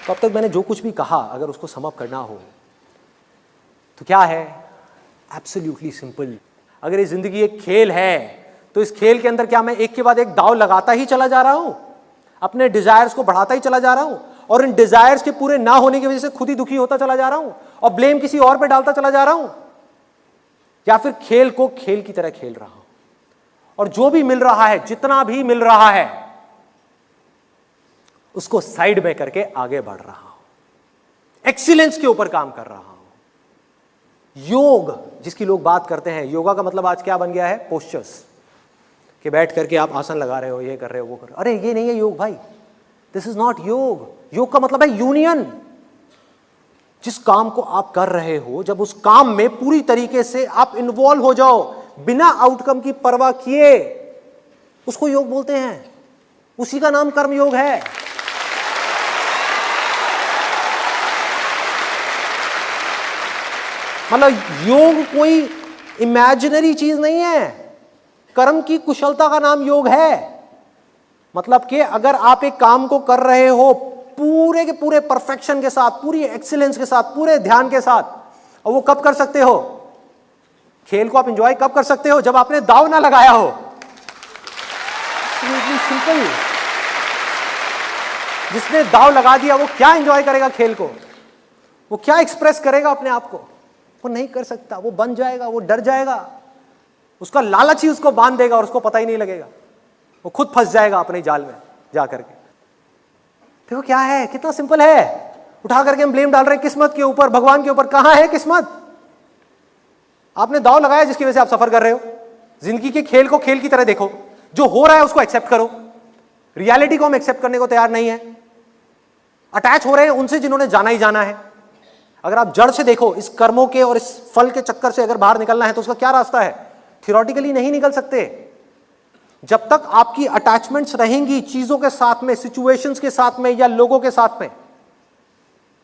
तो अब तक मैंने जो कुछ भी कहा अगर उसको सम अप करना हो तो क्या है? Absolutely simple. अगर ये जिंदगी एक खेल है तो इस खेल के अंदर क्या मैं एक के बाद एक दाव लगाता ही चला जा रहा हूं, अपने डिजायर्स को बढ़ाता ही चला जा रहा हूं और इन डिजायर्स के पूरे ना होने की वजह से खुद ही दुखी होता चला जा रहा हूं और ब्लेम किसी और पे डालता चला जा रहा हूं, या फिर खेल को खेल की तरह खेल रहा हूं और जो भी मिल रहा है, जितना भी मिल रहा है, उसको साइड में करके आगे बढ़ रहा हूं, एक्सीलेंस के ऊपर काम कर रहा हूं। योग जिसकी लोग बात करते हैं, योगा का मतलब आज क्या बन गया है? पोस्चर्स, कि बैठ करके आप आसन लगा रहे हो, ये कर रहे हो, वो कर रहे हो। अरे ये नहीं है योग भाई, दिस इज नॉट योग। योग का मतलब है यूनियन। जिस काम को आप कर रहे हो, जब उस काम में पूरी तरीके से आप इन्वॉल्व हो जाओ बिना आउटकम की परवाह किए, उसको योग बोलते हैं। उसी का नाम कर्म योग है। मतलब योग कोई इमेजिनरी चीज नहीं है, कर्म की कुशलता का नाम योग है। मतलब कि अगर आप एक काम को कर रहे हो पूरे के पूरे परफेक्शन के साथ, पूरी एक्सीलेंस के साथ, पूरे ध्यान के साथ, और वो कब कर सकते हो? खेल को आप एंजॉय कब कर सकते हो? जब आपने दाव ना लगाया हो। सिंपल। जिसने दाव लगा दिया वो क्या एंजॉय करेगा खेल को? वो क्या एक्सप्रेस करेगा अपने आप को? वो नहीं कर सकता। वो बन जाएगा, वो डर जाएगा, उसका लालच ही उसको बांध देगा और उसको पता ही नहीं लगेगा। वो खुद फंस जाएगा अपने जाल में जा करके। देखो क्या है, कितना सिंपल है। उठा करके हम ब्लेम डाल रहे हैं किस्मत के ऊपर, भगवान के ऊपर। कहां है किस्मत? आपने दाव लगाया जिसकी वजह से आप सफर कर रहे हो। जिंदगी के खेल को खेल की तरह देखो, जो हो रहा है उसको एक्सेप्ट करो। रियलिटी को हम एक्सेप्ट करने को तैयार नहीं है, अटैच हो रहे हैं उनसे जिन्होंने जाना ही जाना है। अगर आप जड़ से देखो, इस कर्मों के और इस फल के चक्कर से अगर बाहर निकलना है तो उसका क्या रास्ता है? थियोरेटिकली नहीं निकल सकते। जब तक आपकी अटैचमेंट्स रहेंगी चीजों के साथ में, सिचुएशंस के साथ में या लोगों के साथ में,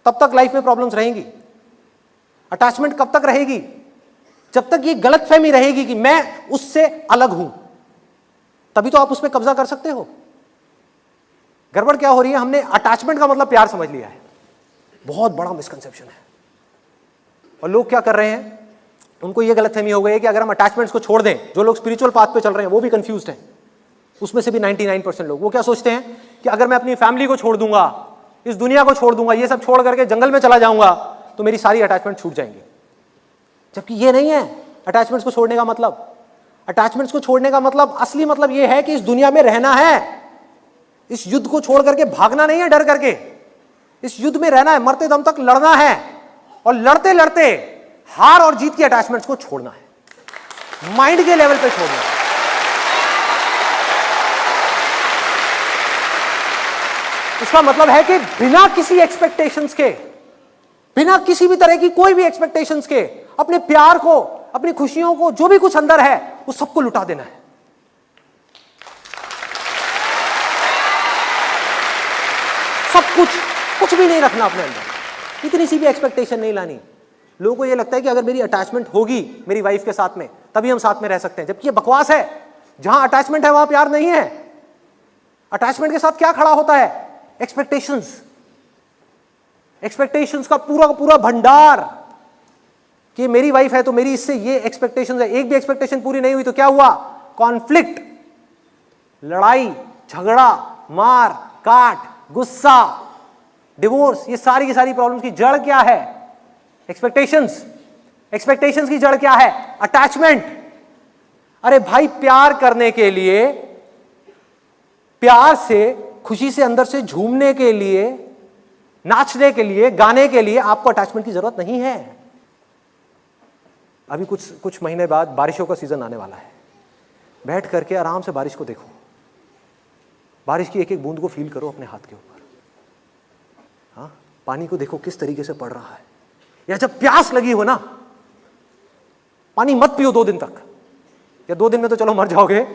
तब तक लाइफ में प्रॉब्लम्स रहेंगी। अटैचमेंट कब तक रहेगी? जब तक ये गलतफहमी रहेगी कि मैं उससे अलग हूं, तभी तो आप उस पर कब्जा कर सकते हो। गड़बड़ क्या हो रही है? हमने अटैचमेंट का मतलब प्यार समझ लिया है। बहुत बड़ा मिसकंसेप्शन है। और लोग क्या कर रहे हैं, उनको ये गलतफहमी हो गई है कि अगर हम अटैचमेंट्स को छोड़ दें, जो लोग स्पिरिचुअल पाथ पे चल रहे हैं वो भी कंफ्यूज्ड हैं, उसमें से भी 99% लोग, वो क्या सोचते हैं कि अगर मैं अपनी फैमिली को छोड़ दूंगा, इस दुनिया को छोड़ दूंगा, ये सब छोड़ करके जंगल में चला जाऊंगा तो मेरी सारी अटैचमेंट छूट जाएंगी। जबकि ये नहीं है अटैचमेंट्स को छोड़ने का मतलब। अटैचमेंट्स को छोड़ने का मतलब, असली मतलब ये है कि इस दुनिया में रहना है, इस युद्ध को छोड़ करके भागना नहीं है डर करके, इस युद्ध में रहना है, मरते दम तक लड़ना है और लड़ते लड़ते हार और जीत की अटैचमेंट्स को छोड़ना है, माइंड के लेवल पे छोड़ना है। इसका मतलब है कि बिना किसी एक्सपेक्टेशंस के, बिना किसी भी तरह की कोई भी एक्सपेक्टेशंस के, अपने प्यार को, अपनी खुशियों को, जो भी कुछ अंदर है वो सबको लुटा देना है। सब कुछ भी नहीं रखना अपने अंदर, इतनी सी भी एक्सपेक्टेशन नहीं लानी। लोगों को ये लगता है कि अगर मेरी अटैचमेंट होगी मेरी वाइफ के साथ में तभी हम साथ में रह सकते हैं, जबकि ये बकवास है। जहां अटैचमेंट है वहां प्यार नहीं है। अटैचमेंट के साथ क्या खड़ा होता है? एक्सपेक्टेशंस। एक्सपेक्टेशंस का पूरा भंडार, कि मेरी वाइफ है तो मेरी इससे ये एक्सपेक्टेशंस है। एक भी एक्सपेक्टेशन पूरी नहीं हुई तो क्या हुआ? कॉन्फ्लिक्ट, लड़ाई, झगड़ा, मार काट, गुस्सा, डिवोर्स। ये सारी की सारी प्रॉब्लम्स की जड़ क्या है? एक्सपेक्टेशंस। एक्सपेक्टेशंस की जड़ क्या है? अटैचमेंट। अरे भाई, प्यार करने के लिए, प्यार से, खुशी से अंदर से झूमने के लिए, नाचने के लिए, गाने के लिए आपको अटैचमेंट की जरूरत नहीं है। अभी कुछ महीने बाद बारिशों का सीजन आने वाला है। बैठ करके आराम से बारिश को देखो, बारिश की एक एक बूंद को फील करो अपने हाथ के ऊपर। हाँ, पानी को देखो किस तरीके से पड़ रहा है। या जब प्यास लगी हो ना, पानी मत पियो 2 दिन तक, या 2 दिन में तो चलो मर जाओगे।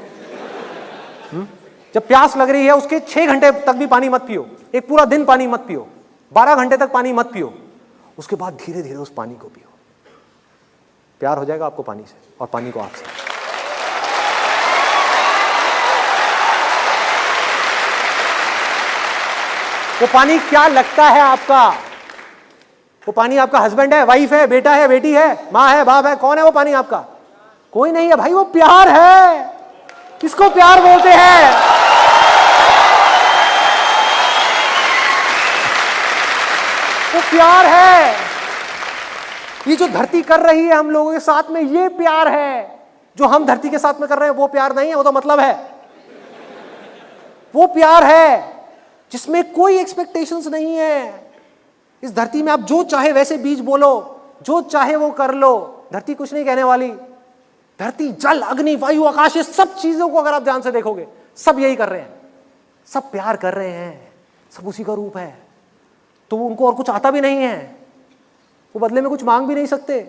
जब प्यास लग रही है उसके 6 घंटे तक भी पानी मत पियो, एक पूरा दिन पानी मत पियो, 12 घंटे तक पानी मत पियो। उसके बाद धीरे धीरे उस पानी को पियो। प्यार हो जाएगा आपको पानी से और पानी को आपसे। वो पानी क्या लगता है आपका? वो पानी आपका हस्बैंड है, वाइफ है, बेटा है, बेटी है, माँ है, बाप है? कौन है वो पानी आपका? कोई नहीं है भाई, वो प्यार है। किसको प्यार बोलते हैं? वो प्यार है। ये जो धरती कर रही है हम लोगों के साथ में, ये प्यार है। जो हम धरती के साथ में कर रहे हैं वो प्यार नहीं है, वो तो मतलब है। वो प्यार है जिसमें कोई एक्सपेक्टेशंस नहीं है। इस धरती में आप जो चाहे वैसे बीज बोलो, जो चाहे वो कर लो, धरती कुछ नहीं कहने वाली। धरती, जल, अग्नि, वायु, आकाश, ये सब चीजों को अगर आप ध्यान से देखोगे, सब यही कर रहे हैं, सब प्यार कर रहे हैं, सब उसी का रूप है। तो उनको और कुछ आता भी नहीं है, वो बदले में कुछ मांग भी नहीं सकते,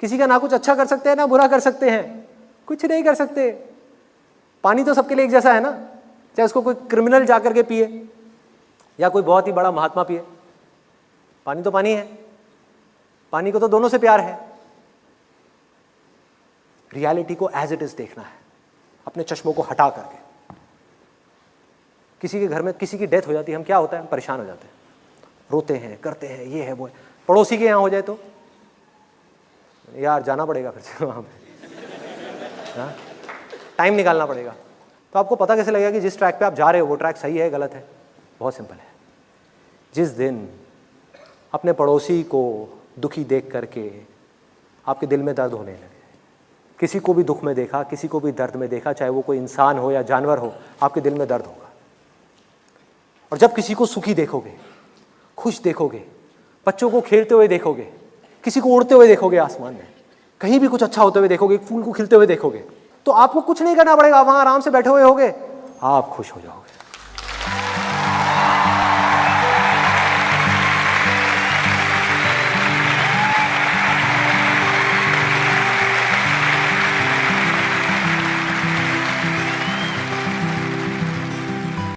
किसी का ना कुछ अच्छा कर सकते हैं ना बुरा कर सकते हैं, कुछ नहीं कर सकते। पानी तो सबके लिए एक जैसा है ना, चाहे उसको कोई क्रिमिनल जाकर के पिए या कोई बहुत ही बड़ा महात्मा पिए, पानी तो पानी है। पानी को तो दोनों से प्यार है। रियलिटी को एज इट इज देखना है, अपने चश्मों को हटा करके। किसी के घर में किसी की डेथ हो जाती है, हम क्या होता है, हम परेशान हो जाते हैं, रोते हैं, करते हैं, ये है वो है। पड़ोसी के यहाँ हो जाए तो यार जाना पड़ेगा फिर से वहाँ पे, टाइम निकालना पड़ेगा। तो आपको पता कैसे लगेगा कि जिस ट्रैक पे आप जा रहे हो वो ट्रैक सही है गलत है? बहुत सिंपल है। जिस दिन अपने पड़ोसी को दुखी देख करके आपके दिल में दर्द होने लगे, किसी को भी दुख में देखा, किसी को भी दर्द में देखा, चाहे वो कोई इंसान हो या जानवर हो, आपके दिल में दर्द होगा। और जब किसी को सुखी देखोगे, खुश देखोगे, बच्चों को खेलते हुए देखोगे, किसी को उड़ते हुए देखोगे आसमान में, कहीं भी कुछ अच्छा होते हुए देखोगे, फूल को खिलते हुए देखोगे, तो आपको कुछ नहीं करना पड़ेगा, वहां आराम से बैठे हुए होगे, आप खुश हो जाओगे।